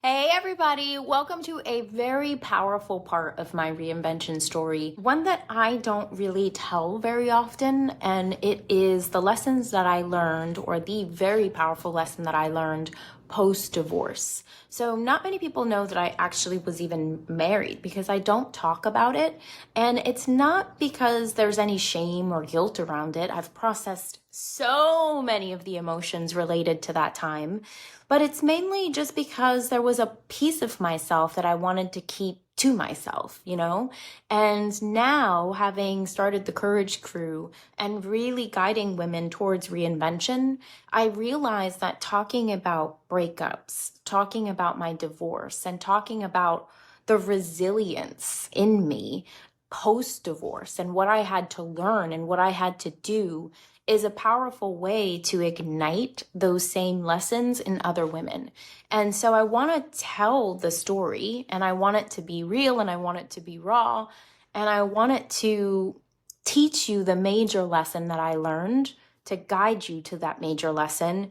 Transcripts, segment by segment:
Hey everybody, welcome to a very powerful part of my reinvention story, one that I don't really tell very often, and it is the lessons that I learned, or the very powerful lesson that I learned post-divorce. So not many people know that I actually was even married because I don't talk about it, and it's not because there's any shame or guilt around it. I've processed so many of the emotions related to that time. But it's mainly just because there was a piece of myself that I wanted to keep to myself, And now, having started the Courage Crew and really guiding women towards reinvention, I realized that talking about breakups, talking about my divorce, and talking about the resilience in me post-divorce and what I had to learn and what I had to do is a powerful way to ignite those same lessons in other women. And so I want to tell the story, and I want it to be real, and I want it to be raw, and I want it to teach you the major lesson that I learned, to guide you to that major lesson,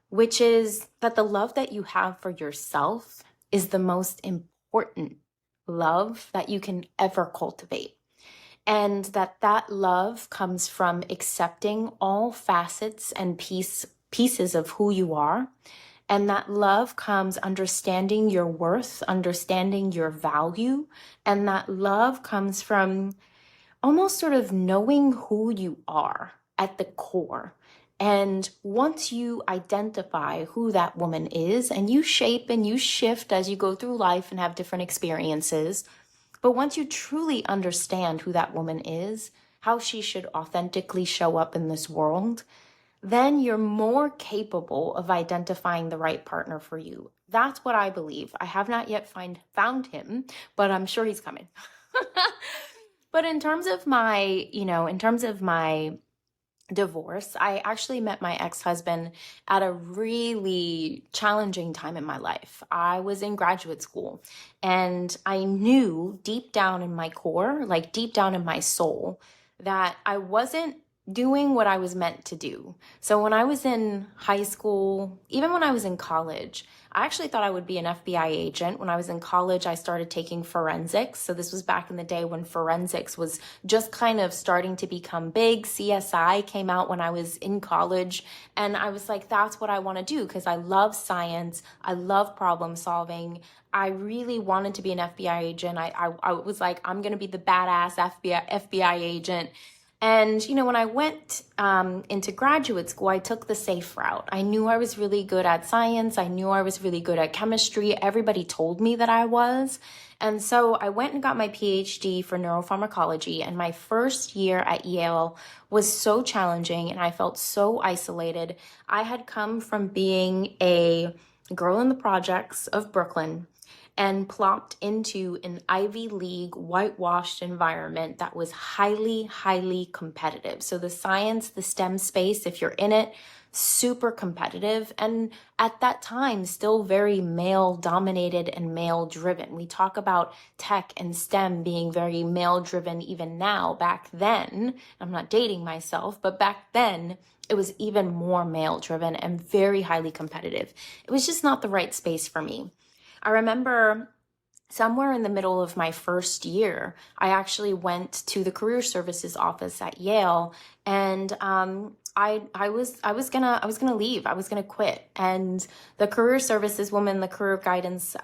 which is that the love that you have for yourself is the most important love that you can ever cultivate. And that love comes from accepting all facets and pieces of who you are. And that love comes understanding your worth, understanding your value. And that love comes from almost sort of knowing who you are at the core. And once you identify who that woman is, and you shape and you shift as you go through life and have different experiences, but once you truly understand who that woman is, how she should authentically show up in this world, then you're more capable of identifying the right partner for you. That's what I believe. I have not yet found him, but I'm sure he's coming. But in terms of my divorce, I actually met my ex-husband at a really challenging time in my life. I was in graduate school, and I knew deep down in my core, like deep down in my soul, that I wasn't doing what I was meant to do. So when I was in high school, even when I was in college, I actually thought I would be an FBI agent. When I was in college, I started taking forensics. So this was back in the day when forensics was just kind of starting to become big. CSI came out when I was in college. And I was like, that's what I want to do because I love science. I love problem solving. I really wanted to be an FBI agent. I was like, I'm going to be the badass FBI agent. And, when I went into graduate school, I took the safe route. I knew I was really good at science. I knew I was really good at chemistry. Everybody told me that I was. And so I went and got my PhD for neuropharmacology. And my first year at Yale was so challenging, and I felt so isolated. I had come from being a girl in the projects of Brooklyn and plopped into an Ivy League whitewashed environment that was highly, highly competitive. So the science, the STEM space, if you're in it, super competitive. And at that time, still very male dominated and male driven. We talk about tech and STEM being very male driven even now. Back then, I'm not dating myself, but back then, it was even more male driven and very highly competitive. It was just not the right space for me. I remember somewhere in the middle of my first year, I actually went to the career services office at Yale, and I was gonna leave. I was gonna quit. And the career services woman, the career guidance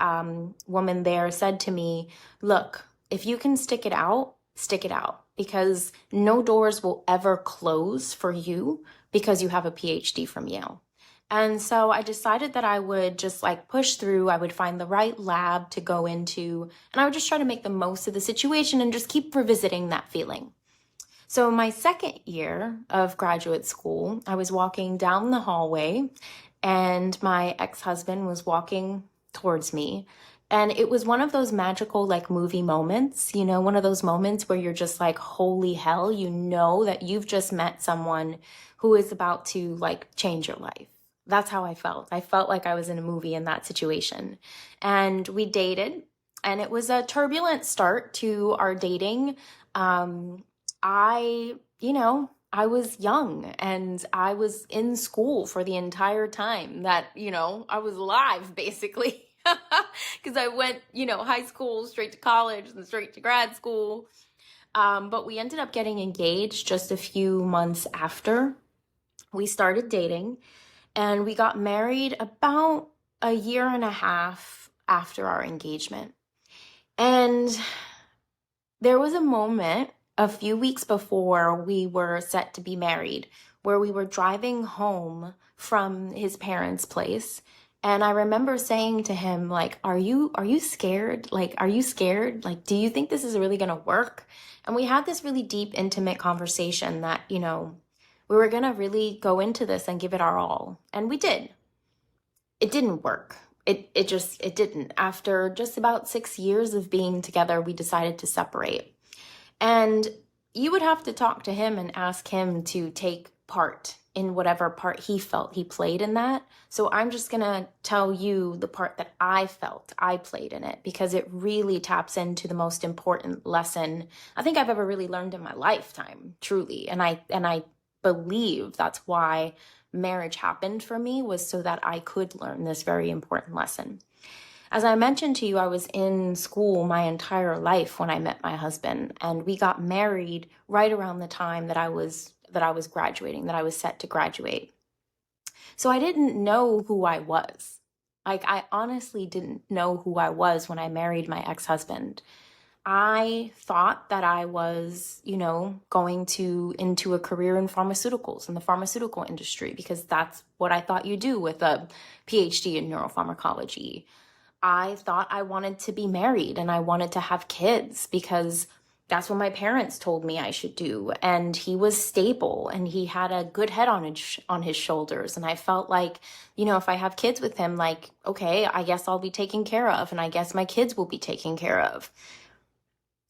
woman there said to me, "Look, if you can stick it out, because no doors will ever close for you because you have a PhD from Yale." And so I decided that I would just push through. I would find the right lab to go into, and I would just try to make the most of the situation and just keep revisiting that feeling. So my second year of graduate school, I was walking down the hallway, and my ex-husband was walking towards me. And it was one of those magical movie moments, one of those moments where you're just like, holy hell, that you've just met someone who is about to change your life. That's how I felt. I felt like I was in a movie in that situation. And we dated, and it was a turbulent start to our dating. I was young, and I was in school for the entire time that, I was alive, basically. because I went, high school straight to college and straight to grad school. But we ended up getting engaged just a few months after we started dating, and we got married about a year and a half after our engagement. And there was a moment a few weeks before we were set to be married where we were driving home from his parents' place. And I remember saying to him, like, are you scared? Like, are you scared? Like, do you think this is really going to work? And we had this really deep, intimate conversation that, we were going to really go into this and give it our all. And we did. It didn't work. It didn't. After just about 6 years of being together, we decided to separate. And you would have to talk to him and ask him to take part in whatever part he felt he played in that. So I'm just going to tell you the part that I felt I played in it, because it really taps into the most important lesson I think I've ever really learned in my lifetime, truly. And I believe that's why marriage happened for me, was so that I could learn this very important lesson. As I mentioned to you, I was in school my entire life when I met my husband, and we got married right around the time that I was graduating, that I was set to graduate. So I didn't know who I was. Like, I honestly didn't know who I was when I married my ex-husband. I thought that I was, going into a career in pharmaceuticals, in the pharmaceutical industry, because that's what I thought you do with a PhD in neuropharmacology. I thought I wanted to be married and I wanted to have kids because that's what my parents told me I should do. And he was stable and he had a good head on his shoulders. And I felt like, if I have kids with him, like, okay, I guess I'll be taken care of, and I guess my kids will be taken care of.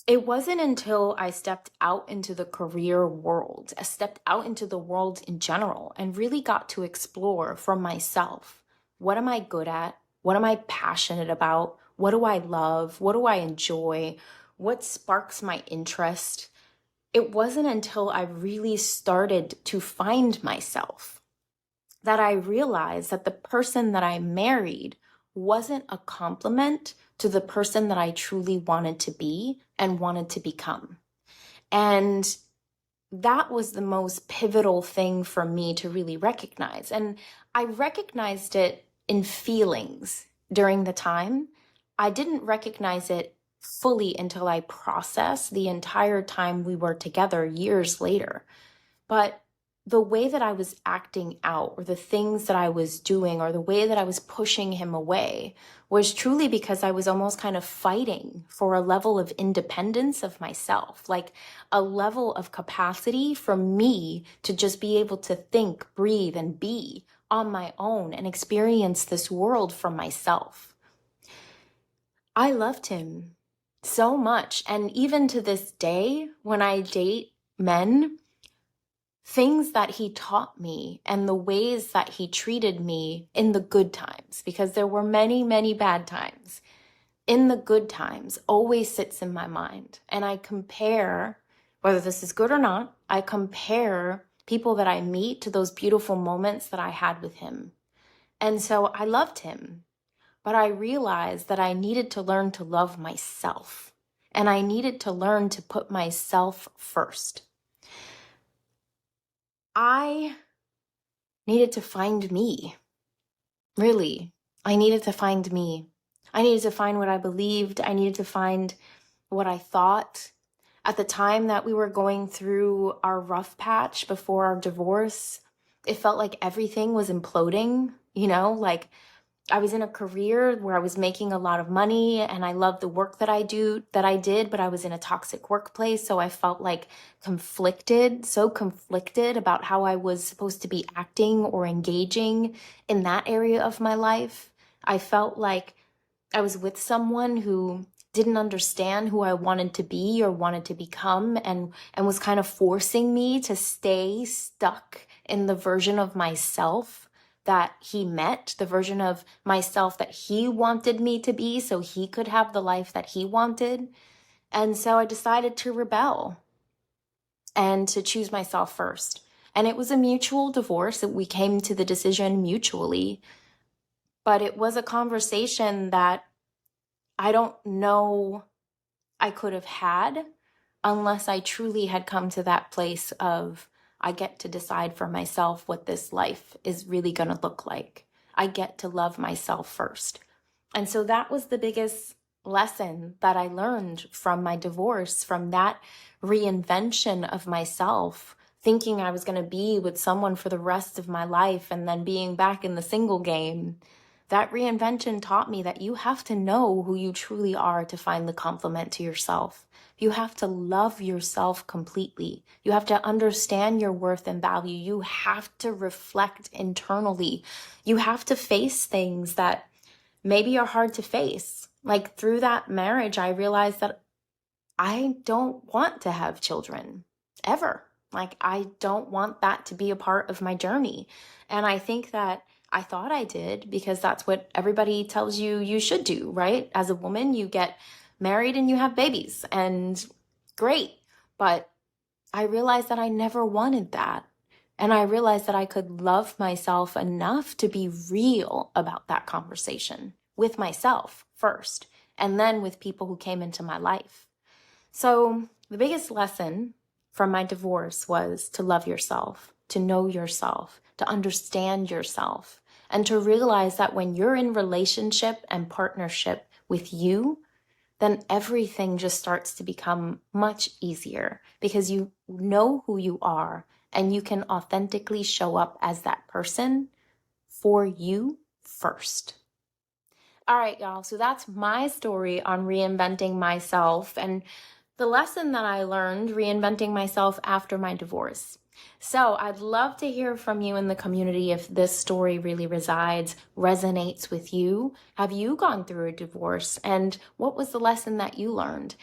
It wasn't until I stepped out into the career world, I stepped out into the world in general, and really got to explore for myself. What am I good at? What am I passionate about? What do I love? What do I enjoy? What sparks my interest? It wasn't until I really started to find myself that I realized that the person that I married wasn't a complement to the person that I truly wanted to be and wanted to become. And that was the most pivotal thing for me to really recognize. And I recognized it in feelings during the time. I didn't recognize it fully until I processed the entire time we were together years later. But the way that I was acting out, or the things that I was doing, or the way that I was pushing him away, was truly because I was almost kind of fighting for a level of independence of myself, like a level of capacity for me to just be able to think, breathe, and be on my own and experience this world for myself. I loved him so much. And even to this day, when I date men, things that he taught me and the ways that he treated me in the good times, because there were many, many bad times, in the good times always sits in my mind. And I compare, whether this is good or not, I compare people that I meet to those beautiful moments that I had with him. And so I loved him, but I realized that I needed to learn to love myself, and I needed to learn to put myself first. I needed to find me. Really, I needed to find me. I needed to find what I believed. I needed to find what I thought. At the time that we were going through our rough patch before our divorce, it felt like everything was imploding, like I was in a career where I was making a lot of money and I loved the work that I did, but I was in a toxic workplace. So I felt like so conflicted about how I was supposed to be acting or engaging in that area of my life. I felt like I was with someone who didn't understand who I wanted to be or wanted to become, and was kind of forcing me to stay stuck in the version of myself that he met, the version of myself that he wanted me to be so he could have the life that he wanted. And so I decided to rebel and to choose myself first. And it was a mutual divorce that we came to the decision mutually, but it was a conversation that I don't know I could have had unless I truly had come to that place of I get to decide for myself what this life is really going to look like. I get to love myself first. And so that was the biggest lesson that I learned from my divorce, from that reinvention of myself, thinking I was going to be with someone for the rest of my life and then being back in the single game. That reinvention taught me that you have to know who you truly are to find the complement to yourself. You have to love yourself completely. You have to understand your worth and value. You have to reflect internally. You have to face things that maybe are hard to face. Like through that marriage, I realized that I don't want to have children ever. Like I don't want that to be a part of my journey. And I think that I thought I did because that's what everybody tells you you should do, right? As a woman, you get married and you have babies and great. But I realized that I never wanted that. And I realized that I could love myself enough to be real about that conversation with myself first, and then with people who came into my life. So the biggest lesson from my divorce was to love yourself, to know yourself, to understand yourself, and to realize that when you're in relationship and partnership with you, then everything just starts to become much easier because you know who you are and you can authentically show up as that person for you first. All right, y'all. So that's my story on reinventing myself and the lesson that I learned reinventing myself after my divorce. So I'd love to hear from you in the community if this story really resonates with you. Have you gone through a divorce? And what was the lesson that you learned?